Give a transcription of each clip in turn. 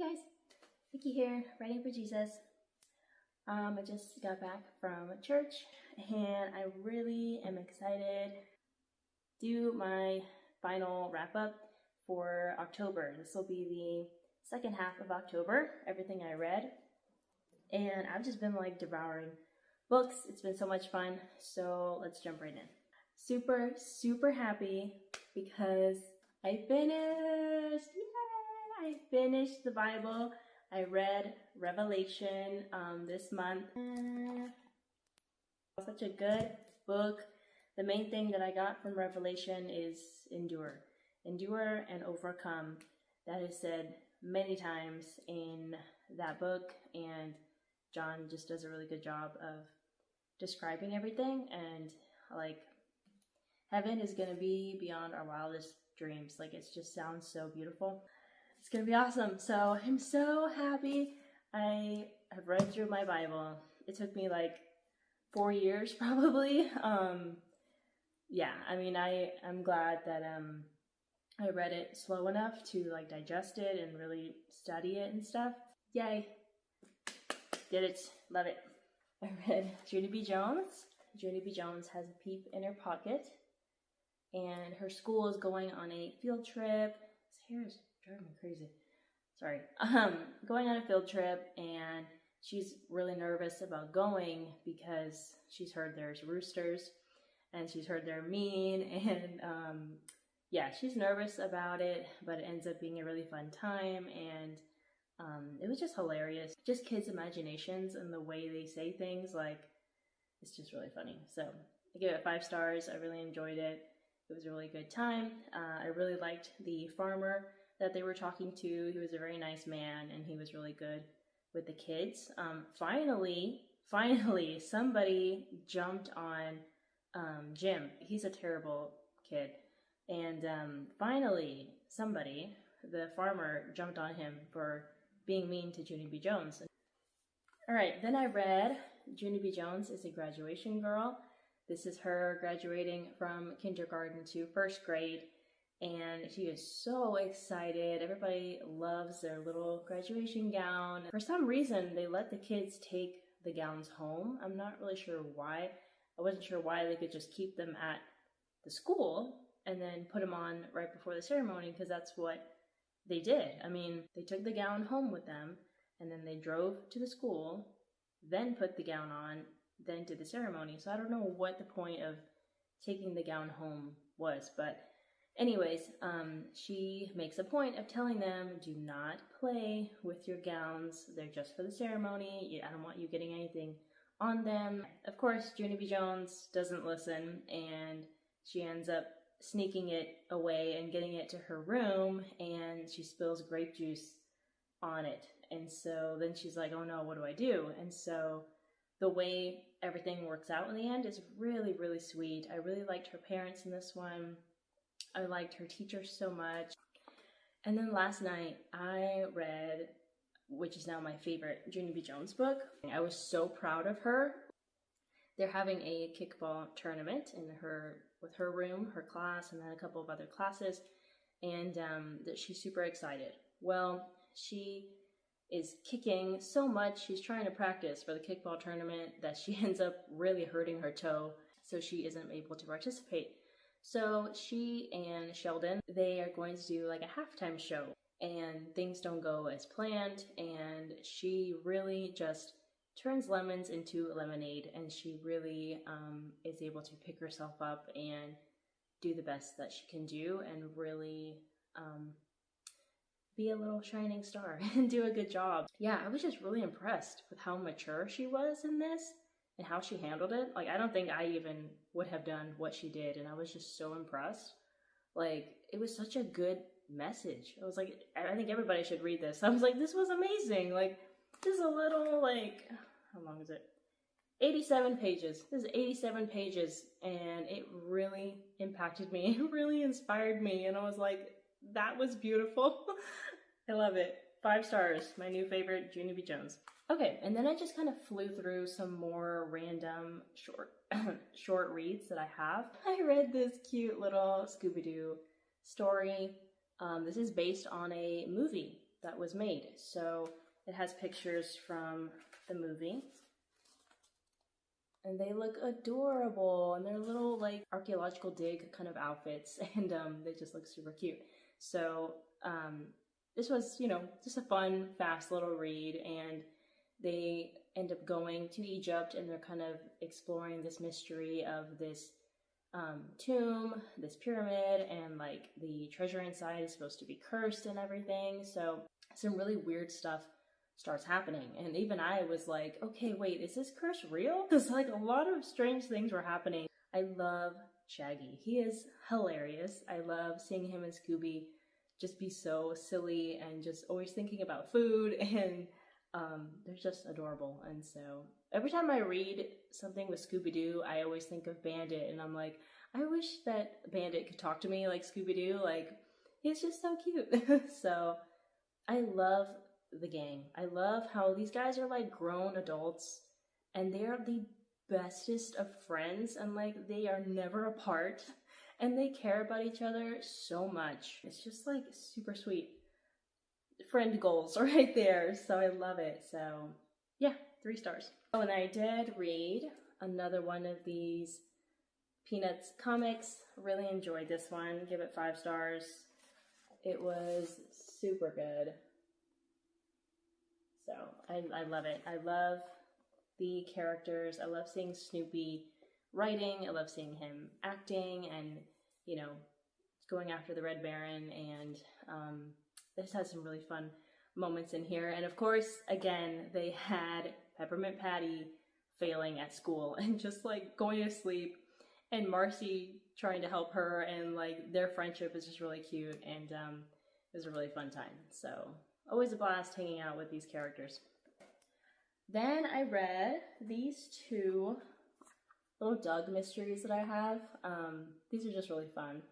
Hey guys, Vicky here, writing for Jesus. I just got back from church and I really am excited to do my final wrap up for October. This will be the second half of October, everything I read. And I've just been like devouring books. It's been so much fun. So let's jump right in. Super happy because I finished. I finished the Bible. I read Revelation this month. Such a good book. The main thing that I got from Revelation is endure. Endure and overcome. That is said many times in that book, and John just does a really good job of describing everything, and like heaven is going to be beyond our wildest dreams. Like it just sounds so beautiful. It's gonna be awesome. So I'm so happy. I have read through my Bible. It took me like 4 years probably. Yeah, I mean I'm glad that I read it slow enough to like digest it and really study it and stuff. Yay. Did it. Love it. I read Junie B. Jones. Junie B. Jones has a peep in her pocket, and her school is going on a field trip. His hair is driving me crazy. Sorry. Going on a field trip, and she's really nervous about going because she's heard there's roosters and she's heard they're mean, and yeah, she's nervous about it, but it ends up being a really fun time, and it was just hilarious. Just kids' imaginations and the way they say things, like, it's just really funny. So I give it 5 stars. I really enjoyed it. It was a really good time. I really liked the farmer that they were talking to. He was a very nice man, and he was really good with the kids. Finally, somebody jumped on Jim. He's a terrible kid. And finally, somebody, the farmer, jumped on him for being mean to Junie B. Jones. All right, then I read Junie B. Jones is a Graduation Girl. This is her graduating from kindergarten to 1st grade, and she is so excited. Everybody loves their little graduation gown. For some reason, they let the kids take the gowns home. I'm not really sure why. I wasn't sure why they could just keep them at the school and then put them on right before the ceremony, because that's what they did. I mean, they took the gown home with them, and then they drove to the school, then put the gown on, then did the ceremony. So I don't know what the point of taking the gown home was, but anyways, she makes a point of telling them, do not play with your gowns. They're just for the ceremony. I don't want you getting anything on them. Of course, Junie B. Jones doesn't listen, and she ends up sneaking it away and getting it to her room, and she spills grape juice on it. And so then she's like, oh no, what do I do? And so the way everything works out in the end is really, really sweet. I really liked her parents in this one. I liked her teacher so much. And then last night I read, which is now my favorite Junie B. Jones book. I was so proud of her. They're having a kickball tournament in with her room, her class, and then a couple of other classes, and that she's super excited. Well, she is kicking so much, she's trying to practice for the kickball tournament, that she ends up really hurting her toe, so she isn't able to participate. So she and Sheldon, they are going to do like a halftime show, and things don't go as planned, and she really just turns lemons into lemonade, and she really is able to pick herself up and do the best that she can do, and really be a little shining star and do a good job. Yeah, I was just really impressed with how mature she was in this and how she handled it. Like, I don't think I even would have done what she did, and I was just so impressed. Like, it was such a good message. I was like, I think everybody should read this. I was like, this was amazing. Like, this is a little, like, how long is it? 87 pages. This is 87 pages, and it really impacted me. It really inspired me, and I was like, that was beautiful. I love it. 5 stars. My new favorite, Junie B. Jones. Okay, and then I just kind of flew through some more random short reads that I have. I read this cute little Scooby-Doo story. This is based on a movie that was made. So it has pictures from the movie. And they look adorable, and they're little like archaeological dig kind of outfits, and they just look super cute. So this was, you know, just a fun, fast little read, and they end up going to Egypt, and they're kind of exploring this mystery of this tomb, this pyramid, and like the treasure inside is supposed to be cursed and everything. So some really weird stuff starts happening, and even I was like, okay, wait, is this curse real? Because like a lot of strange things were happening. I love Shaggy. He is hilarious. I love seeing him and Scooby just be so silly and just always thinking about food, and they're just adorable. And so every time I read something with Scooby-Doo, I always think of Bandit, and I'm like, I wish that Bandit could talk to me like Scooby-Doo. Like, he's just so cute. So I love the gang. I love how these guys are like grown adults, and they are the bestest of friends, and like they are never apart, and they care about each other so much. It's just like super sweet friend goals right there. So I love it. So yeah, 3 stars. Oh, and I did read another one of these Peanuts comics. Really enjoyed this one. Give it 5 stars. It was super good. So I love it. I love the characters. I love seeing Snoopy writing. I love seeing him acting and, you know, going after the Red Baron. And this has some really fun moments in here. And of course, again, they had Peppermint Patty failing at school and just like going to sleep, and Marcy trying to help her, and like their friendship is just really cute, and it was a really fun time. So always a blast hanging out with these characters. Then I read these 2 little Doug mysteries that I have. These are just really fun.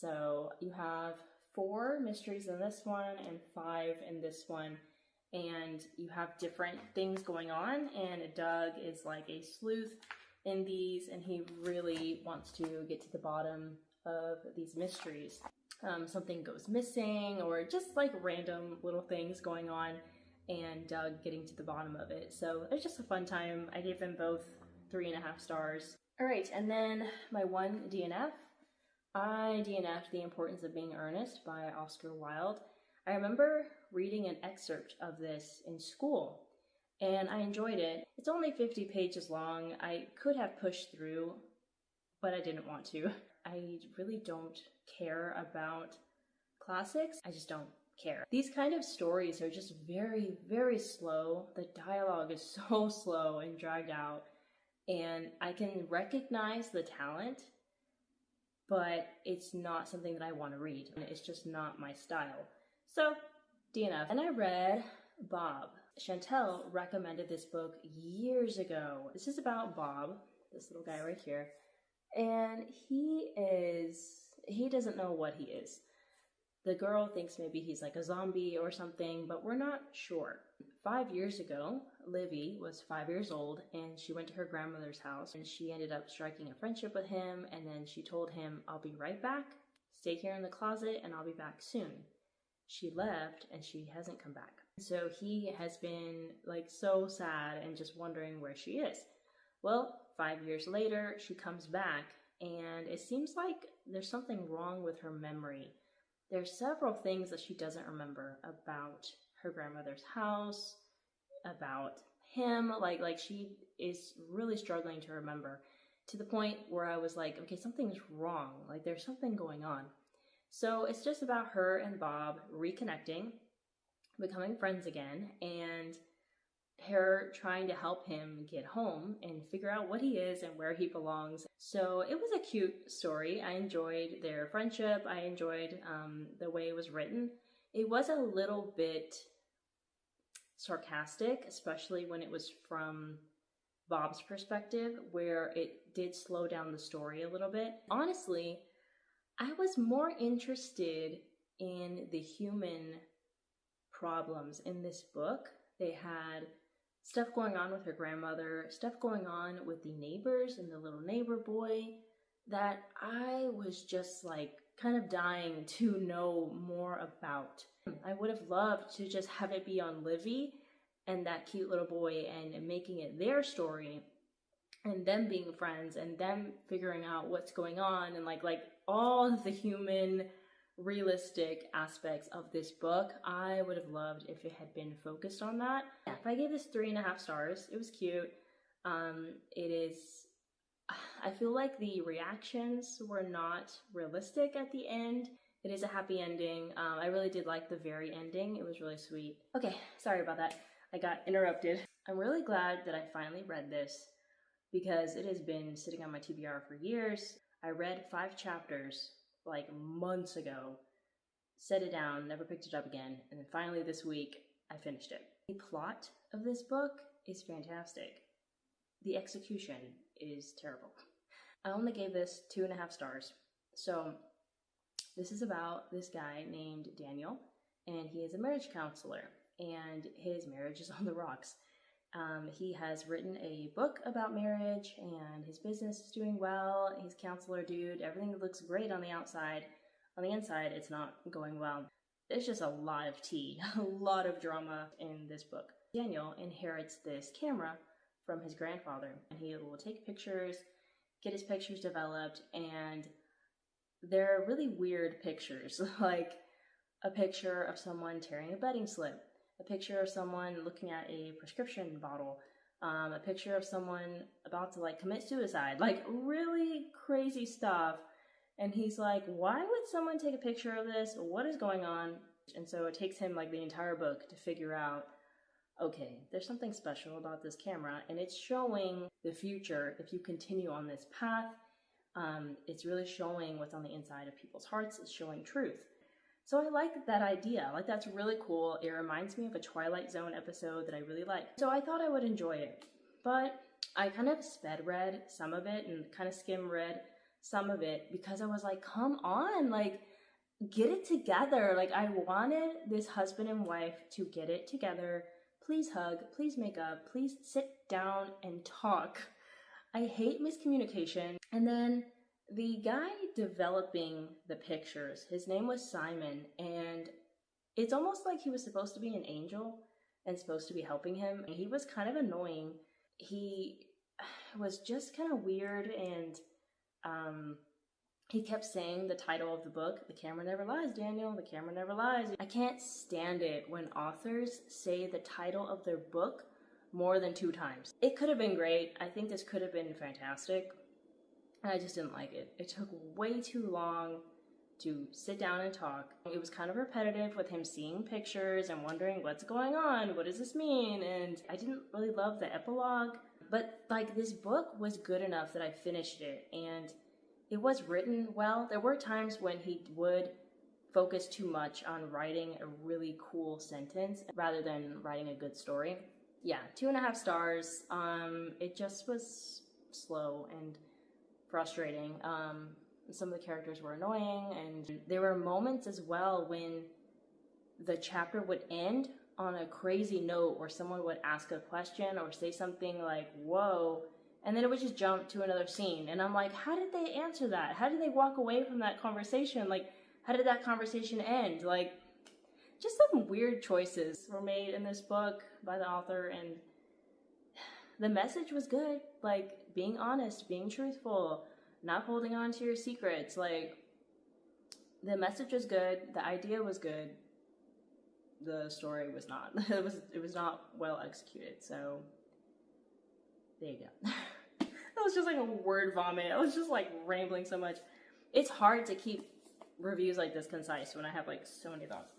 So you have 4 mysteries in this one and 5 in this one, and you have different things going on, and Doug is like a sleuth in these, and he really wants to get to the bottom of these mysteries. Something goes missing, or just like random little things going on, and Doug getting to the bottom of it. So it's just a fun time. I gave them both 3.5 stars. All right, and then my 1 DNF. I DNF'd The Importance of Being Earnest by Oscar Wilde. I remember reading an excerpt of this in school, and I enjoyed it. It's only 50 pages long. I could have pushed through, but I didn't want to. I really don't care about classics. I just don't care. These kind of stories are just very, very slow. The dialogue is so slow and dragged out, and I can recognize the talent, but it's not something that I want to read. It's just not my style. So, DNF. And I read Bob. Chantel recommended this book years ago. This is about Bob, this little guy right here. And he doesn't know what he is. The girl thinks maybe he's like a zombie or something, but we're not sure. 5 years ago, Livy was 5 years old, and she went to her grandmother's house, and she ended up striking a friendship with him, and then she told him, I'll be right back, stay here in the closet, and I'll be back soon. She left, and she hasn't come back. So he has been like so sad and just wondering where she is. Well, 5 years later, she comes back, and it seems like there's something wrong with her memory. There's several things that she doesn't remember about her grandmother's house, about him. Like she is really struggling to remember, to the point where I was like, okay, something's wrong. Like there's something going on. So it's just about her and Bob reconnecting, becoming friends again, and her trying to help him get home and figure out what he is and where he belongs. So it was a cute story. I enjoyed their friendship. I enjoyed the way it was written. It was a little bit sarcastic, especially when it was from Bob's perspective, where it did slow down the story a little bit. Honestly, I was more interested in the human problems in this book. They had stuff going on with her grandmother, stuff going on with the neighbors and the little neighbor boy, that I was just like kind of dying to know more about. I would have loved to just have it be on Livy and that cute little boy and making it their story and them being friends and them figuring out what's going on and like all the human realistic aspects of this book. I would have loved if it had been focused on that. Yeah, but I gave this 3.5 stars. It was cute. It is, I feel like the reactions were not realistic at the end. It is a happy ending. I really did like the very ending. It was really sweet. Okay, sorry about that. I got interrupted. I'm really glad that I finally read this because it has been sitting on my TBR for years. I read 5 chapters like months ago, set it down, never picked it up again, and then finally this week I finished it. The plot of this book is fantastic. The execution is terrible. I only gave this 2.5 stars. So this is about this guy named Daniel, and he is a marriage counselor, and his marriage is on the rocks. He has written a book about marriage, and his business is doing well. He's a counselor dude. Everything looks great on the outside. On the inside, it's not going well. There's just a lot of tea, a lot of drama in this book. Daniel inherits this camera from his grandfather, and he will take pictures, get his pictures developed, and they're really weird pictures, like a picture of someone tearing a bedding slip, a picture of someone looking at a prescription bottle, a picture of someone about to like commit suicide, like really crazy stuff. And he's like, why would someone take a picture of this? What is going on? And so it takes him like the entire book to figure out, okay, there's something special about this camera, and it's showing the future if you continue on this path. It's really showing what's on the inside of people's hearts. It's showing truth. So I like that idea. Like, that's really cool. It reminds me of a Twilight Zone episode that I really like. So I thought I would enjoy it. But I kind of sped read some of it and kind of skim read some of it because I was like, come on, like, get it together. Like, I wanted this husband and wife to get it together. Please hug, please make up, please sit down and talk. I hate miscommunication. And then the guy developing the pictures, his name was Simon, and it's almost like he was supposed to be an angel and supposed to be helping him. He was kind of annoying. He was just kind of weird, and he kept saying the title of the book, The Camera Never Lies, Daniel, The Camera Never Lies. I can't stand it when authors say the title of their book more than 2 times. It could have been great. I think this could have been fantastic. I just didn't like it. It took way too long to sit down and talk. It was kind of repetitive with him seeing pictures and wondering what's going on, what does this mean? And I didn't really love the epilogue. But like, this book was good enough that I finished it, and it was written well. There were times when he would focus too much on writing a really cool sentence rather than writing a good story. Yeah, 2.5 stars. It just was slow and frustrating. Some of the characters were annoying, and there were moments as well when the chapter would end on a crazy note where someone would ask a question or say something like, whoa, and then it would just jump to another scene. And I'm like, how did they answer that? How did they walk away from that conversation? Like, how did that conversation end? Like, just some weird choices were made in this book by the author, and the message was good. Like, being honest, being truthful, not holding on to your secrets. Like, the message was good. The idea was good. The story was not. It was not well executed. So there you go. That was just like a word vomit. I was just like rambling so much. It's hard to keep reviews like this concise when I have like so many thoughts.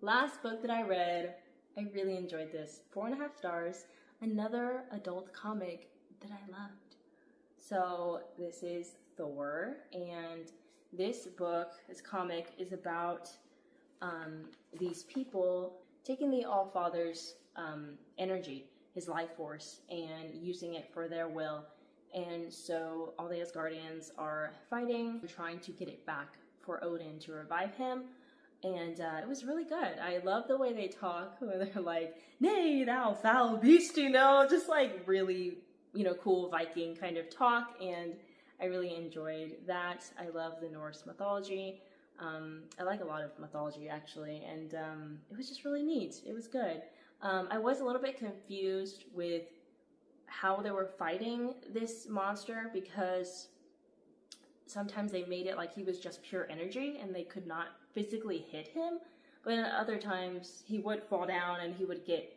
Last book that I read, I really enjoyed this. 4.5 stars. Another adult comic that I loved. So this is Thor, and this book, this comic, is about these people taking the All-Father's energy, his life force, and using it for their will. And so all the Asgardians are fighting, trying to get it back for Odin to revive him. And it was really good. I love the way they talk, when they're like, "Nay, thou foul beast," you know, just like really, you know, cool Viking kind of talk. And I really enjoyed that. I love the Norse mythology. I like a lot of mythology actually, and it was just really neat. It was good. I was a little bit confused with how they were fighting this monster because sometimes they made it like he was just pure energy and they could not physically hit him, but at other times he would fall down and he would get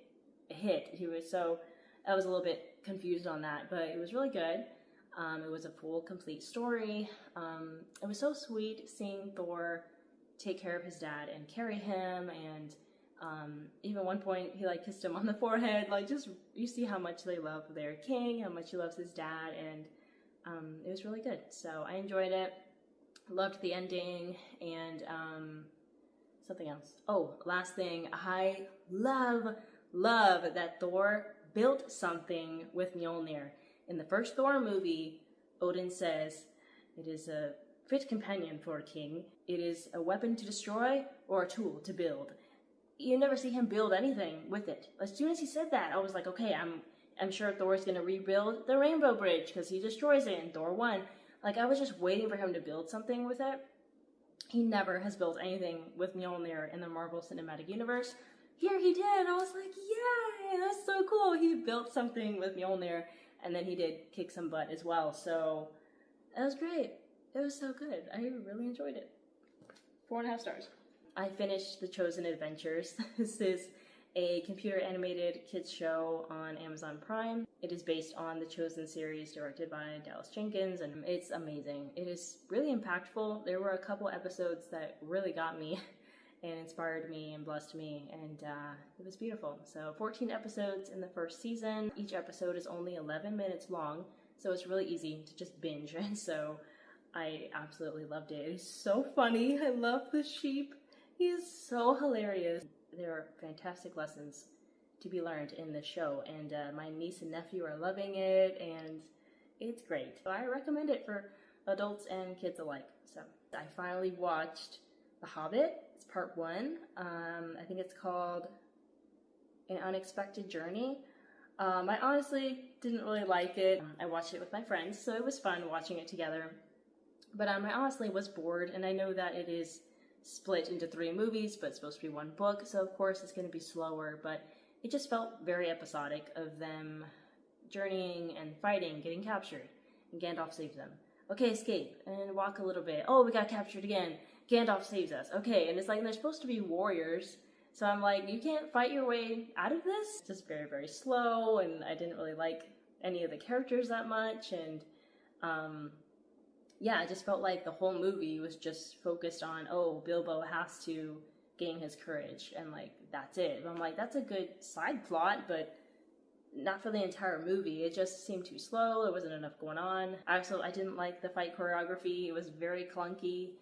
hit. So I was a little bit confused on that, but it was really good. It was a full, complete story. It was so sweet seeing Thor take care of his dad and carry him, and even one point he like kissed him on the forehead. Like, just you see how much they love their king, how much he loves his dad, and it was really good. So I enjoyed it. Loved the ending, and something else. Oh, last thing, I love that Thor built something with Mjolnir. In the first Thor movie, Odin says, "It is a fit companion for a king. It is a weapon to destroy or a tool to build." You never see him build anything with it. As soon as he said that, I was like, okay, I'm sure Thor's gonna rebuild the Rainbow Bridge because he destroys it in Thor 1. Like, I was just waiting for him to build something with it. He never has built anything with Mjolnir in the Marvel Cinematic Universe. Here he did. I was like, yay, that's so cool. He built something with Mjolnir, and then he did kick some butt as well. So that was great. It was so good. I really enjoyed it. 4.5 stars. I finished The Chosen Adventures. This is a computer animated kids show on Amazon Prime. It is based on the Chosen series directed by Dallas Jenkins, and it's amazing. It is really impactful. There were a couple episodes that really got me and inspired me and blessed me, and it was beautiful. So 14 episodes in the first season. Each episode is only 11 minutes long, so it's really easy to just binge, and so I absolutely loved it. It's so funny. I love the sheep. He is so hilarious. There are fantastic lessons to be learned in this show, and my niece and nephew are loving it, and it's great. So I recommend it for adults and kids alike. So I finally watched The Hobbit. It's part 1. I think it's called An Unexpected Journey. I honestly didn't really like it. I watched it with my friends, so it was fun watching it together. But I honestly was bored, and I know that it is split into 3 movies, but it's supposed to be 1 book, so of course it's going to be slower, but it just felt very episodic of them journeying and fighting, getting captured, and Gandalf saves them. Okay, escape, and walk a little bit. Oh, we got captured again. Gandalf saves us. Okay, and it's like they're supposed to be warriors, so I'm like, you can't fight your way out of this? It's just very, very slow, and I didn't really like any of the characters that much, and yeah, I just felt like the whole movie was just focused on, oh, Bilbo has to gain his courage, and like, that's it. And I'm like, that's a good side plot, but not for the entire movie. It just seemed too slow. There wasn't enough going on. I didn't like the fight choreography. It was very clunky.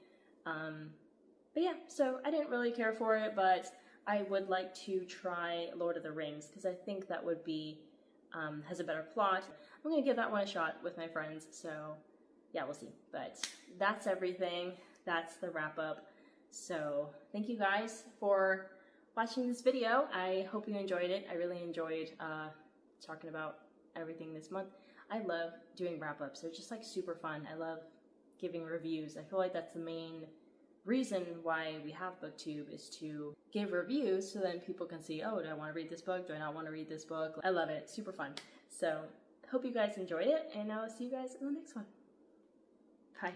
But yeah, so I didn't really care for it, but I would like to try Lord of the Rings, because I think that would be, has a better plot. I'm going to give that one a shot with my friends, so yeah, we'll see. But that's everything. That's the wrap up. So thank you guys for watching this video. I hope you enjoyed it. I really enjoyed talking about everything this month. I love doing wrap ups. They're just like super fun. I love giving reviews. I feel like that's the main reason why we have BookTube, is to give reviews so then people can see, oh, do I want to read this book? Do I not want to read this book? I love it. Super fun. So hope you guys enjoyed it, and I'll see you guys in the next one. Bye.